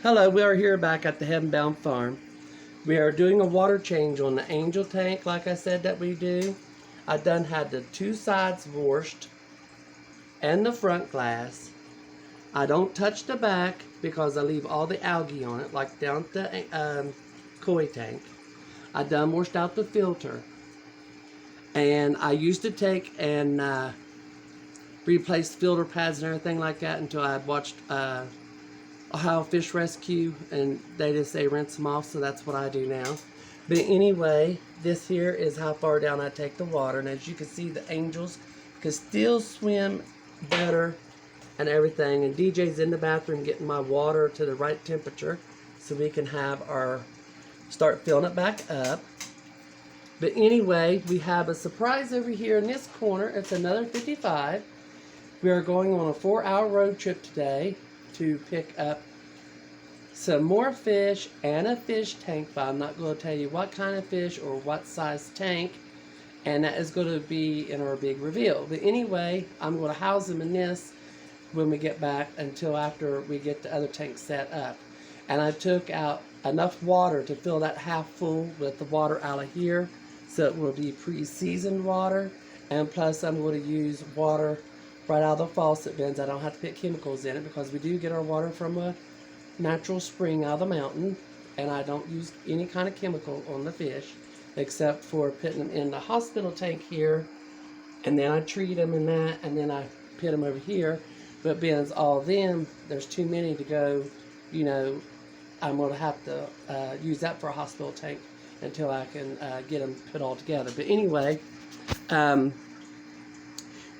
Hello, we are here back at the Heavenbound Farm. We are doing a water change on the Angel tank like I said that we do. I done had the two sides washed and the front glass. I don't touch the back because I leave all the algae on it like down at the koi tank. I done washed out the filter. And I used to take and replace filter pads and everything like that until I watched Ohio Fish Rescue, and they just say rinse them off, so that's what I do now. But anyway, this here is how far down I take the water, and as you can see, the angels can still swim better and everything. And DJ's in the bathroom getting my water to the right temperature so we can have start filling it back up. But anyway, we have a surprise over here in this corner. It's another 55. We are going on a 4-hour road trip today to pick up some more fish and a fish tank, but I'm not going to tell you what kind of fish or what size tank, and that is going to be in our big reveal. But anyway, I'm going to house them in this when we get back until after we get the other tank set up. And I took out enough water to fill that half full with the water out of here, so it will be pre-seasoned water, and plus I'm going to use water right out of the faucet bins. I don't have to put chemicals in it because we do get our water from a natural spring out of the mountain, and I don't use any kind of chemical on the fish except for putting them in the hospital tank here, and then I treat them in that, and then I put them over here. But being as all of them, there's too many to go, you know, I'm going to have to use that for a hospital tank until I can get them put all together. But anyway,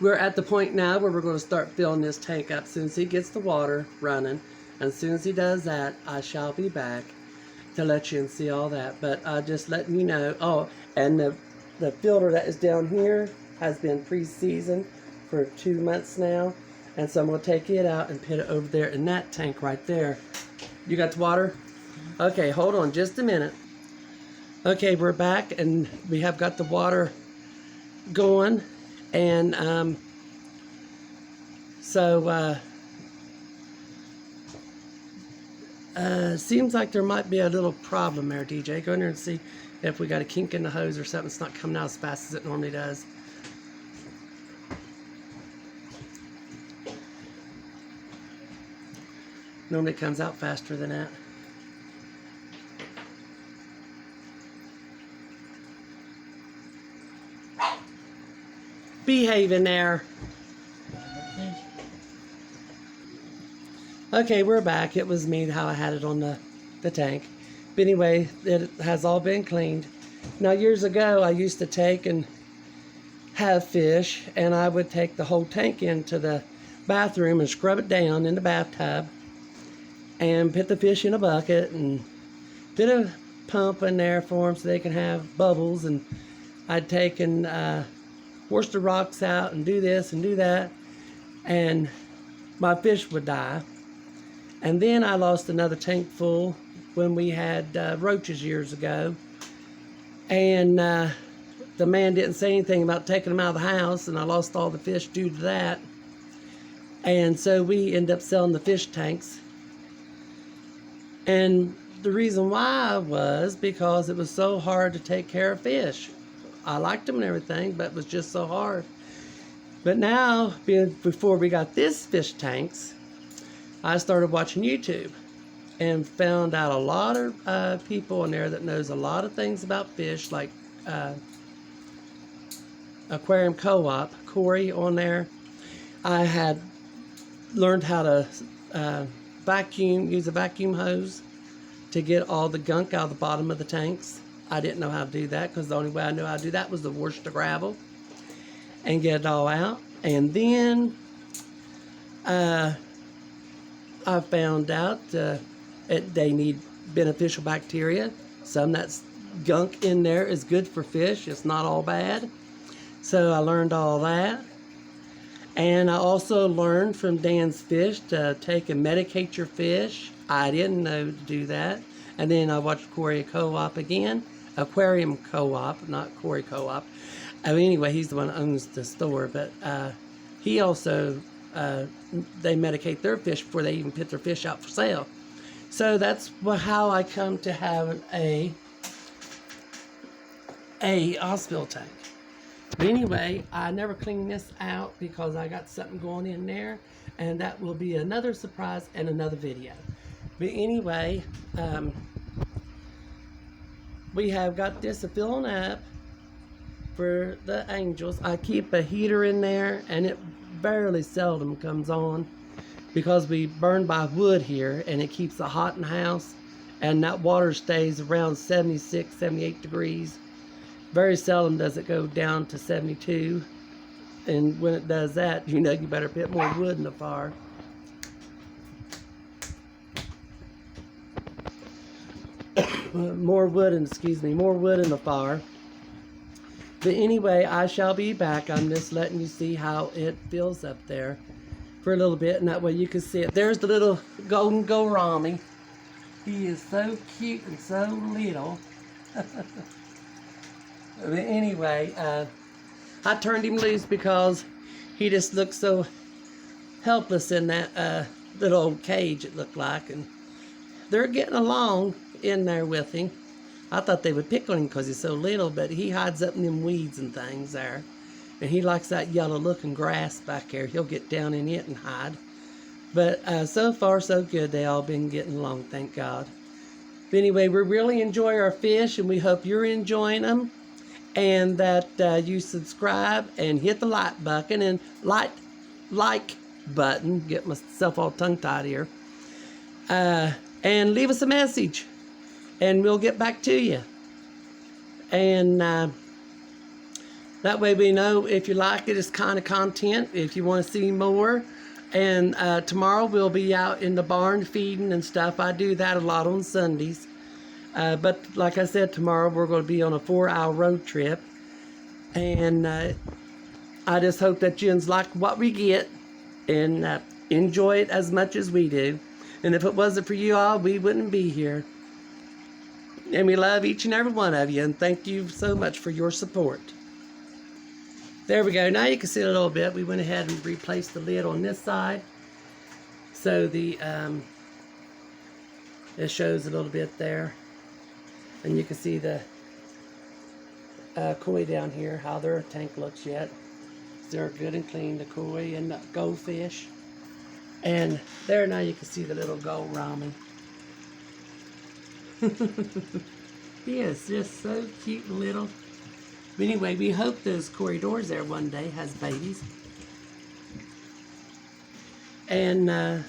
we're at the point now where we're going to start filling this tank up. As soon as he gets the water running, and as soon as he does that, I shall be back to let you see all that. But just letting you know. Oh, and the filter that is down here has been pre-seasoned for 2 months now. And so I'm going to take it out and put it over there in that tank right there. You got the water? Okay, hold on just a minute. Okay, we're back, and we have got the water going. And seems like there might be a little problem there, DJ. Go in there and see if we got a kink in the hose or something. It's not coming out as fast as it normally does. Normally it comes out faster than that. Behave in there. Okay, we're back. It was me how I had it on the tank. But anyway, it has all been cleaned. Now, years ago, I used to take and have fish, and I would take the whole tank into the bathroom and scrub it down in the bathtub and put the fish in a bucket and put a pump in there for them so they can have bubbles. And I'd take and wash the rocks out and do this and do that, and my fish would die. And then I lost another tank full when we had roaches years ago, and the man didn't say anything about taking them out of the house, and I lost all the fish due to that. And so we ended up selling the fish tanks, and the reason why was because it was so hard to take care of fish. I liked them and everything, but it was just so hard. But now, before we got this fish tanks, I started watching YouTube and found out a lot of people in there that knows a lot of things about fish, like Aquarium Co-op, Corey on there. I had learned how to use a vacuum hose to get all the gunk out of the bottom of the tanks. I didn't know how to do that because the only way I knew how to do that was to wash the gravel and get it all out. And then I found out they need beneficial bacteria. Some that's gunk in there is good for fish. It's not all bad. So I learned all that. And I also learned from Dan's Fish to take and medicate your fish. I didn't know to do that. And then I watched Aquarium Co-op again. Aquarium Co-op, not Corey Co-op. Anyway, he's the one that owns the store. But he also, they medicate their fish before they even put their fish out for sale. So that's how I come to have a hospital tank. But anyway, I never cleaned this out because I got something going in there, and that will be another surprise and another video. But anyway, we have got this filling up for the angels. I keep a heater in there, and it barely seldom comes on because we burn by wood here, and it keeps it hot in the house, and that water stays around 76, 78 degrees. Very seldom does it go down to 72, and when it does that, you know you better put more wood in the fire. more wood in the fire. But anyway, I shall be back. I'm just letting you see how it feels up there for a little bit, and that way you can see it. There's the little golden gourami. He is so cute and so little. But anyway, I turned him loose because he just looked so helpless in that little old cage, it looked like. And they're getting along in there with him. I thought they would pick on him because he's so little, but he hides up in them weeds and things there. And he likes that yellow looking grass back there. He'll get down in it and hide. But so far so good. They all been getting along, thank God. But anyway, we really enjoy our fish, and we hope you're enjoying them. And that you subscribe and hit the like button and like button. Get myself all tongue-tied here. And leave us a message, and we'll get back to you. And that way we know if you like it, it's kind of content, if you want to see more. And tomorrow we'll be out in the barn feeding and stuff. I do that a lot on Sundays. But like I said, tomorrow we're going to be on a 4-hour road trip. And I just hope that you like what we get and enjoy it as much as we do. And if it wasn't for you all, we wouldn't be here. And we love each and every one of you. And thank you so much for your support. There we go. Now you can see it a little bit. We went ahead and replaced the lid on this side. So the it shows a little bit there. And you can see the koi down here, how their tank looks yet. They're good and clean, the koi and the goldfish. And there now you can see the little gourami. He is just so cute and little. But anyway, we hope those corridors there one day has babies. And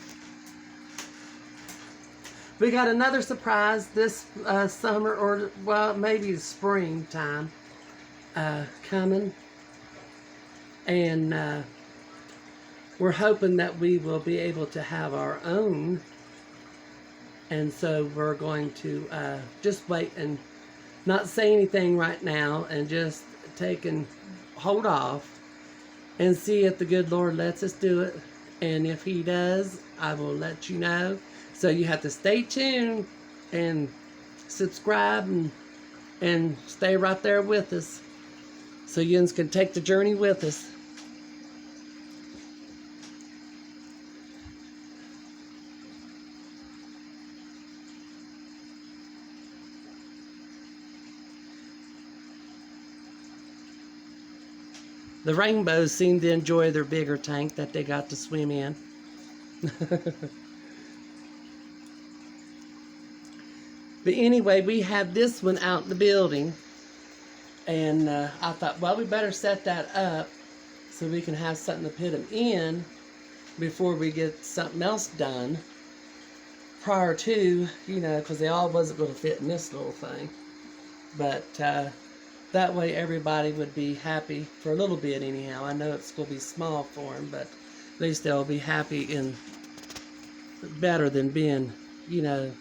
we got another surprise this summer, or well, maybe springtime coming. And we're hoping that we will be able to have our own. And so we're going to just wait and not say anything right now, and just take and hold off and see if the good Lord lets us do it. And if He does, I will let you know. So you have to stay tuned and subscribe and stay right there with us, so you can take the journey with us. The rainbows seem to enjoy their bigger tank that they got to swim in. But anyway, we have this one out in the building. And I thought, well, we better set that up so we can have something to put them in before we get something else done. Prior to, you know, because they all wasn't going to fit in this little thing. But that way everybody would be happy for a little bit anyhow. I know it's going to be small for them, but at least they'll be happy and better than being, you know,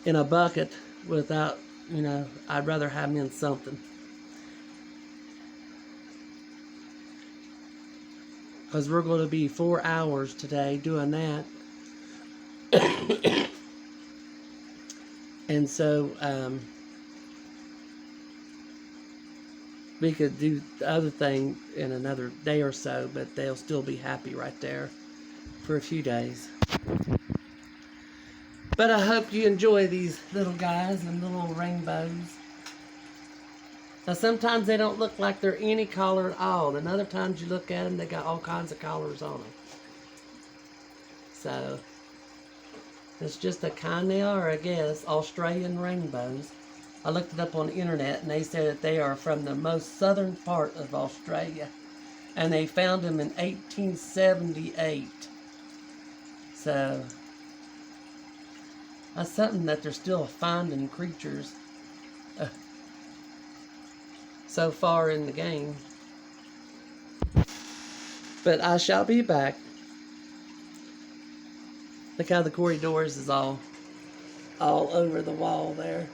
in a bucket without, you know, I'd rather have them in something. Because we're going to be 4 hours today doing that. And so, we could do the other thing in another day or so, but they'll still be happy right there for a few days. But I hope you enjoy these little guys and little rainbows. Now sometimes they don't look like they're any color at all. And other times you look at them, they got all kinds of colors on them. So, it's just a kind they are, I guess, Australian rainbows. I looked it up on the internet and they said that they are from the most southern part of Australia. And they found them in 1878. So, that's something that they're still finding creatures so far in the game. But I shall be back. Look how the corridors is all over the wall there.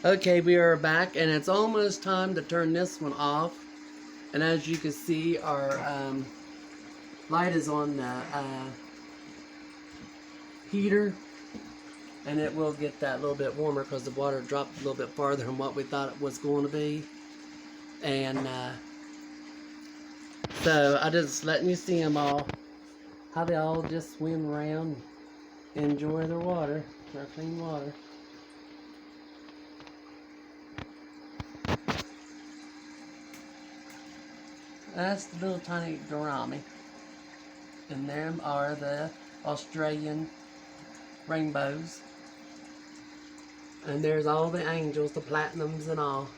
Okay, we are back, and it's almost time to turn this one off. And as you can see, our light is on the heater, and it will get that a little bit warmer because the water dropped a little bit farther than what we thought it was going to be. And so I just letting you see them all, how they all just swim around, enjoy their water, their clean water. That's the little tiny gourami. And them are the Australian rainbows. And there's all the angels, the platinums and all.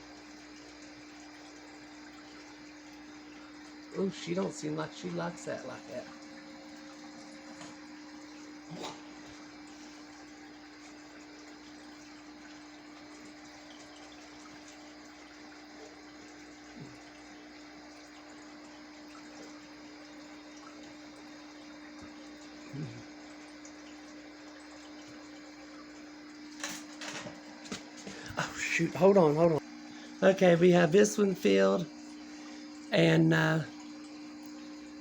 Oh, she don't seem like she likes that like that. Oh shoot, hold on. Okay, we have this one filled, and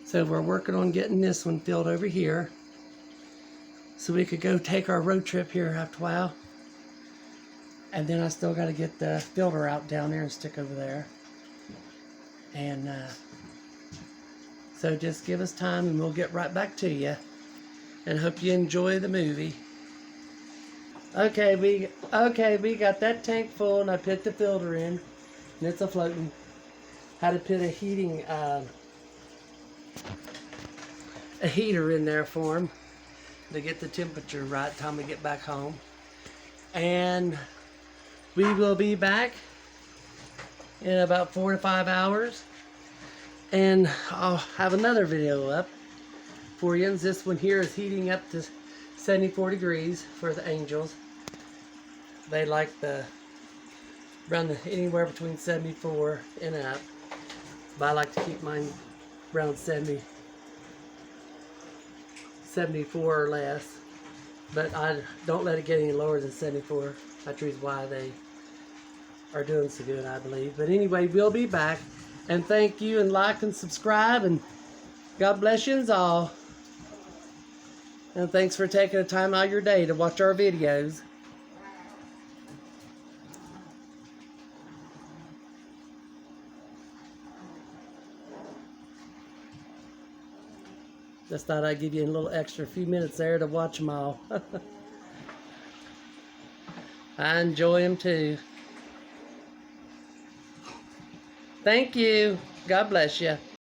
so we're working on getting this one filled over here so we could go take our road trip here after a while. And then I still got to get the filter out down there and stick over there. And so just give us time and we'll get right back to you. And hope you enjoy the movie. Okay, we got that tank full, and I put the filter in, and it's a floating. Had to put a heater in there for him to get the temperature right time we get back home. And we will be back in about 4 to 5 hours, and I'll have another video up for you. This one here is heating up to 74 degrees for the angels. They like around anywhere between 74 and up. But I like to keep mine around 74 or less. But I don't let it get any lower than 74. That's the reason why they are doing so good, I believe. But anyway, we'll be back. And thank you, and like and subscribe, and God bless you all. And thanks for taking the time out of your day to watch our videos. Just thought I'd give you a little extra few minutes there to watch them all. I enjoy them too. Thank you. God bless you.